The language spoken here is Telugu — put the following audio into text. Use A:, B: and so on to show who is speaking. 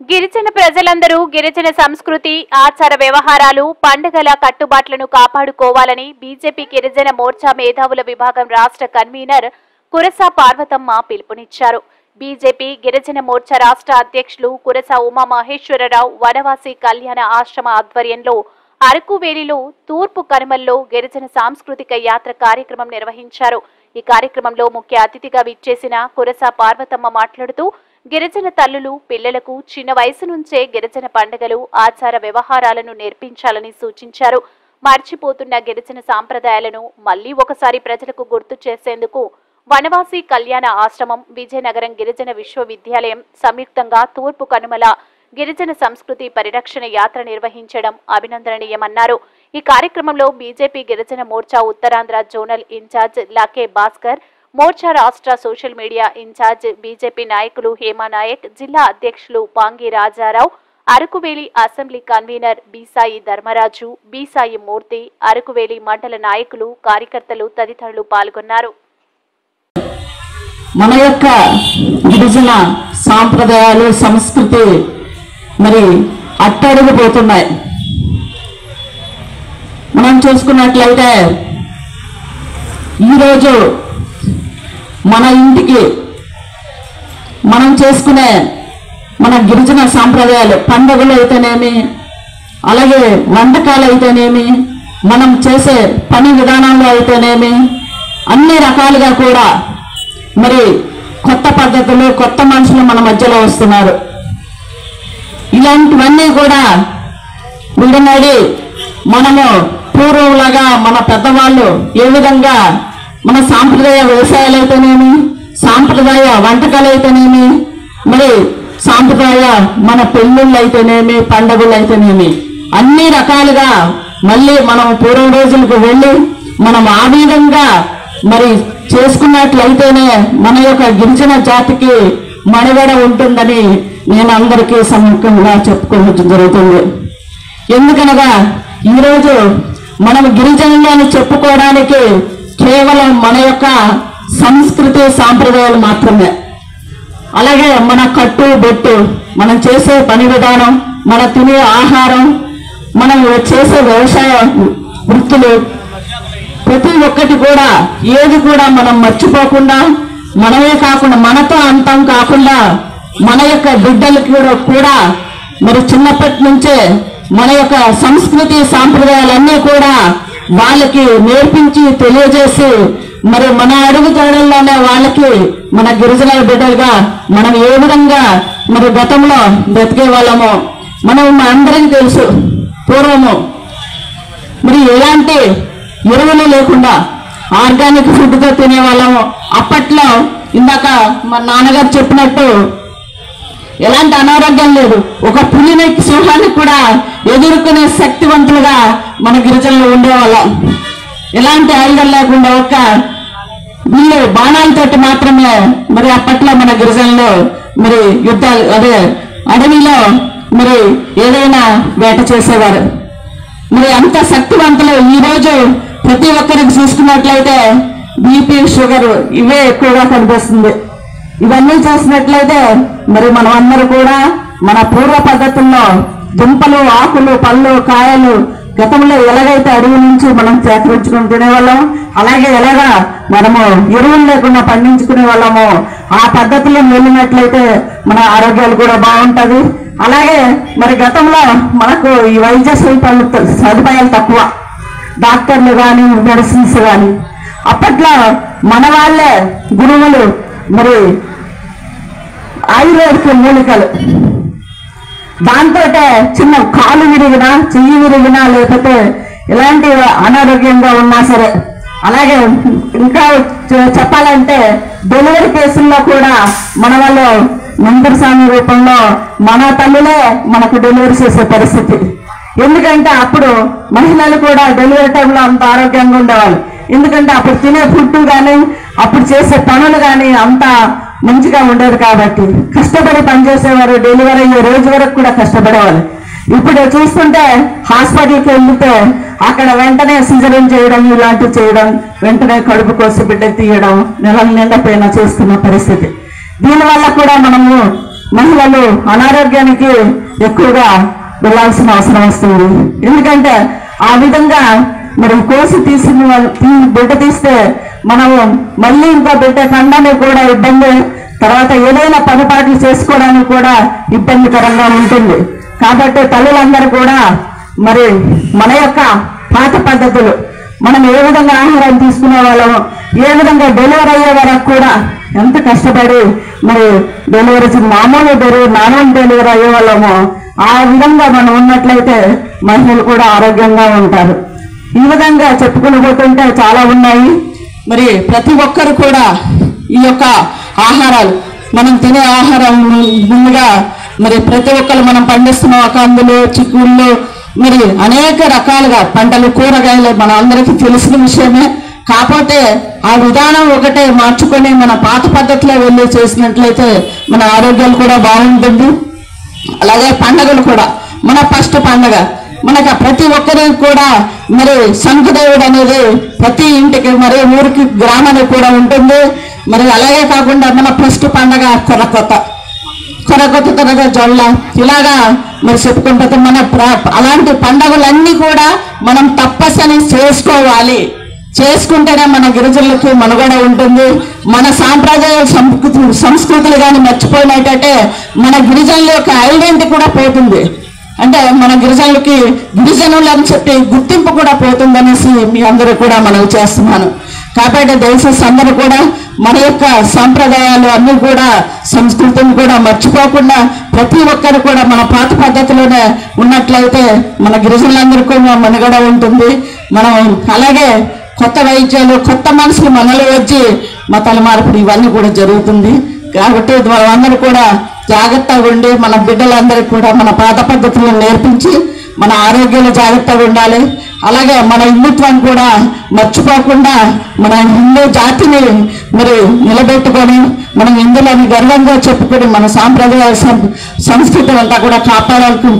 A: గిరిజన ప్రజలందరూ గిరిజన సంస్కృతి, ఆచార వ్యవహారాలు, పండుగల కట్టుబాట్లను కాపాడుకోవాలని బీజేపీ గిరిజన మోర్చా మేధావుల విభాగం రాష్ట్ర కన్వీనర్ కురసా పార్వతమ్మ పిలుపునిచ్చారు. బీజేపీ గిరిజన మోర్చా రాష్ట్ర అధ్యక్షులు కురసా ఉమామహేశ్వరరావు వనవాసి కళ్యాణ ఆశ్రమ ఆధ్వర్యంలో అరకువేలిలో తూర్పు కనుమల్లో గిరిజన సాంస్కృతిక యాత్ర కార్యక్రమం నిర్వహించారు. ఈ కార్యక్రమంలో ముఖ్య అతిథిగా విచ్చేసిన కురసా పార్వతమ్మ మాట్లాడుతూ గిరిజన తల్లులు పిల్లలకు చిన్న వయసు నుంచే గిరిజన పండుగలు, ఆచార వ్యవహారాలను నేర్పించాలని సూచించారు. మర్చిపోతున్న గిరిజన సాంప్రదాయాలను మళ్లీ ఒకసారి ప్రజలకు గుర్తు చేసేందుకు వనవాసి కళ్యాణ ఆశ్రమం, విజయనగరం గిరిజన విశ్వవిద్యాలయం సంయుక్తంగా తూర్పు కనుమల గిరిజన సంస్కృతి పరిరక్షణ యాత్ర నిర్వహించడం అభినందనీయమన్నారు. ఈ కార్యక్రమంలో బీజేపీ గిరిజన మోర్చా ఉత్తరాంధ్ర జోనల్ ఇన్ఛార్జ్ లాకే భాస్కర్, మోర్చా రాష్ట్ర సోషల్ మీడియా ఇన్ఛార్జ్ బీజేపీ నాయకులు హేమానాయక్, జిల్లా అధ్యక్షులు పాంగి రాజారావు, అరకువేలి అసెంబ్లీ కన్వీనర్ బీసాయి ధర్మరాజు, బీసాయి మూర్తి, అరకువేలి మండల నాయకులు, కార్యకర్తలు తదితరులు పాల్గొన్నారు.
B: మన యొక్క గిరిజన సాంప్రదాయాలు, సంస్కృతి మరి అట్టడుగుపోతున్నాయి. మనం చూసుకున్నట్లయితే ఈరోజు మన ఇంటికి మనం చేసుకునే మన గిరిజన సాంప్రదాయాలు, పండుగలు అయితేనేమి, అలాగే వంటకాలు అయితేనేమి, మనం చేసే పని విధానాలు అయితేనేమి, అన్ని రకాలుగా కూడా మరి కొత్త పద్ధతులు, కొత్త మనుషులు మన మధ్యలో వస్తున్నారు. ఇలాంటివన్నీ కూడా విడనాడి మనము పూర్వంలాగా మన పెద్దవాళ్ళు ఏ విధంగా మన సాంప్రదాయ వ్యవసాయాలు అయితేనేమి, సాంప్రదాయ వంటకాలు అయితేనేమి, మరి సాంప్రదాయ మన పెళ్ళిళ్ళు అయితేనేమి, పండుగలు అయితేనేమి, అన్ని రకాలుగా మళ్ళీ మనం పూర్వం రోజులకు వెళ్ళి మనం ఆ విధంగా మరి చేసుకున్నట్లయితేనే మన యొక్క గిరిజన జాతికి మనుగడ ఉంటుందని నేను అందరికీ సముఖంగా చెప్పుకోవడం జరుగుతుంది. ఎందుకనగా ఈరోజు మనం గిరిజనులను చెప్పుకోవడానికి కేవలం మన యొక్క సంస్కృతి సాంప్రదాయాలు మాత్రమే, అలాగే మన కట్టు బొట్టు, మనం చేసే పని విధానం, మన తినే ఆహారం, మనం చేసే వ్యవసాయ వృత్తులు, ప్రతి ఒక్కటి కూడా ఏది కూడా మనం మర్చిపోకుండా, మనమే కాకుండా మనతో అంతం కాకుండా మన యొక్క బిడ్డలకి కూడా మరి చిన్నప్పటి నుంచే మన యొక్క సంస్కృతి సాంప్రదాయాలన్నీ కూడా వాళ్ళకి నేర్పించి తెలియజేసి మరి మన అడుగుజాడల్లోనే వాళ్ళకి మన గిరిజన బిడ్డలుగా మనం ఏ విధంగా మరి గతంలో బ్రతికే వాళ్ళమో మనం అందరికీ తెలుసు. పూర్వము మరి ఎలాంటి ఎరువులు లేకుండా ఆర్గానిక్ ఫుడ్తో తినేవాళ్ళము. అప్పట్లో ఇందాక మా నాన్నగారు చెప్పినట్టు ఎలాంటి అనారోగ్యం లేదు. ఒక పులిని, సింహాన్ని కూడా ఎదుర్కొనే శక్తివంతులుగా మన గిరిజనులు ఉండేవాళ్ళం. ఎలాంటి ఆయుధాలు లేకుండా ఒక వీళ్ళు బాణాలతోటి మాత్రమే మరి అప్పట్లో మన గిరిజనులు మరి యుద్ధాలు, అదే అడవిలో మరి ఏదైనా వేట చేసేవారు. మరి అంత శక్తివంతులు ఈరోజు ప్రతి ఒక్కరికి చూసుకున్నట్లయితే బీపీ, షుగర్ ఇవే ఎక్కువగా కనిపిస్తుంది. ఇవన్నీ చేసినట్లయితే మరి మనం అందరూ కూడా మన పూర్వ పద్ధతుల్లో దుంపలు, ఆకులు, పళ్ళు, కాయలు గతంలో ఎలాగైతే అడవి నుంచి మనం సేకరించుకుని తినేవాళ్ళం, అలాగే ఎలాగా మనము ఎరువులు లేకుండా పండించుకునే వాళ్ళము, ఆ పద్ధతిలో వెళ్ళినట్లయితే మన ఆరోగ్యాలు కూడా బాగుంటది. అలాగే మరి గతంలో మనకు ఈ వైద్య సదుపాయాలు తక్కువ, డాక్టర్లు కానీ మెడిసిన్స్ కానీ. అప్పట్లో మన వాళ్ళే గురువులు మరి ఆయుర్వేదిక మూలికలు, దాంతో చిన్న కాలు విరిగినా, చెయ్యి విరిగినా, లేకపోతే ఎలాంటి అనారోగ్యంగా ఉన్నా సరే, అలాగే ఇంకా చెప్పాలంటే డెలివరీ కేసుల్లో కూడా మన వాళ్ళు మంత్ర స్వామి రూపంలో మన తల్లులే మనకు డెలివరీ చేసే పరిస్థితి. ఎందుకంటే అప్పుడు మహిళలు కూడా డెలివరీ టైంలో అంత ఆరోగ్యంగా ఉండేవాళ్ళు. ఎందుకంటే అప్పుడు తినే ఫుడ్ కానీ, అప్పుడు చేసే పనులు కానీ అంత మంచిగా ఉండేది కాబట్టి కష్టపడి పనిచేసేవారు. డెలివరీ అయ్యే రోజు వరకు కూడా కష్టపడేవాళ్ళు. ఇప్పుడు చూస్తుంటే హాస్పిటల్కి వెళ్తే అక్కడ వెంటనే సిజరీన్ చేయడం, ఇలాంటివి చేయడం, వెంటనే కడుపు కోసి బిడ్డ తీయడం, నెలల నిండా పైన చేస్తున్న పరిస్థితి. దీనివల్ల కూడా మనము మహిళలు అనారోగ్యానికి ఎక్కువగా వెళ్ళాల్సిన అవసరం వస్తుంది. ఎందుకంటే ఆ విధంగా మరి కోసి తీసిన బిడ్డ తీస్తే మనము మళ్ళీ ఇంకో బిడ్డ కన్నానే కూడా ఇబ్బంది, తర్వాత ఏదైనా పనిపాట్లు చేసుకోవడానికి కూడా ఇబ్బందికరంగా ఉంటుంది. కాబట్టి తల్లులందరూ కూడా మరి మన యొక్క పాత పద్ధతులు, మనం ఏ విధంగా ఆహారం తీసుకునే వాళ్ళము, ఏ విధంగా డెలివరీ అయ్యే వరకు కూడా ఎంత కష్టపడి మరి డెలివరీ మామూలు నార్మల్ డెలివరీ అయ్యే వాళ్ళము, ఆ విధంగా మనం ఉన్నట్లయితే మహిళలు కూడా ఆరోగ్యంగా ఉంటారు. ఈ విధంగా చెప్పుకుని పోతుంటే చాలా ఉన్నాయి. మరి ప్రతి ఒక్కరు కూడా ఈ యొక్క ఆహారాలు, మనం తినే ఆహారం ముందుగా మరి ప్రతి ఒక్కరు మనం పండిస్తున్న కందులు, చిక్కుళ్ళు, మరి అనేక రకాలుగా పంటలు, కూరగాయలు మన అందరికీ తెలిసిన విషయమే. కాకపోతే ఆ విధానం ఒకటే మార్చుకొని మన పాత పద్ధతిలో వెళ్ళి చేసినట్లయితే మన ఆరోగ్యాలు కూడా బాగుంటుంది. అలాగే పండుగలు కూడా, మన ఫస్ట్ పండుగ మనకు ప్రతి ఒక్కరికి కూడా మరి శంకుదేవుడు అనేది ప్రతి ఇంటికి మరి ఊరికి గ్రామానికి కూడా ఉంటుంది. మరి అలాగే కాకుండా మన ఫస్ట్ పండుగ కొరకొత్త తరగా జొల్ల, ఇలాగా మరి చెప్పుకుంటే మన అలాంటి పండుగలన్నీ కూడా మనం తప్పసని చేసుకోవాలి. చేసుకుంటేనే మన గిరిజనులకి మనుగడ ఉంటుంది. మన సాంప్రదాయ సంస్కృతులు కానీ మర్చిపోయినట్టయితే మన గిరిజనుల యొక్క ఐడెంటిటీ కూడా పోతుంది. అంటే మన గిరిజనులు అని చెప్పి గుర్తింపు కూడా పోతుందనేసి మీ అందరూ కూడా మనం చేస్తున్నాను. కాబట్టి దయచేసి అందరూ కూడా మన యొక్క సాంప్రదాయాలు అన్నీ కూడా సంస్కృతిని కూడా మర్చిపోకుండా ప్రతి ఒక్కరు కూడా మన పాత పద్ధతిలోనే ఉన్నట్లయితే మన గిరిజనులందరికీ మనుగడ ఉంటుంది. మనం అలాగే కొత్త వైద్యాలు, కొత్త మనుషులు మనలో వచ్చి మతాల మార్పిడి ఇవన్నీ కూడా జరుగుతుంది. కాబట్టి మనమందరూ కూడా జాగ్రత్తగా ఉండి మన బిడ్డలందరికీ కూడా మన పాత పద్ధతులను నేర్పించి మన ఆరోగ్యాలు జాగ్రత్తగా ఉండాలి. అలాగే మన హిందుత్వాన్ని కూడా మర్చిపోకుండా మన హిందూ జాతిని మరి నిలబెట్టుకొని మనం హిందువులని గర్వంగా చెప్పుకొని మన సాంప్రదాయ సంస్కృతి అంతా కూడా కాపాడుకో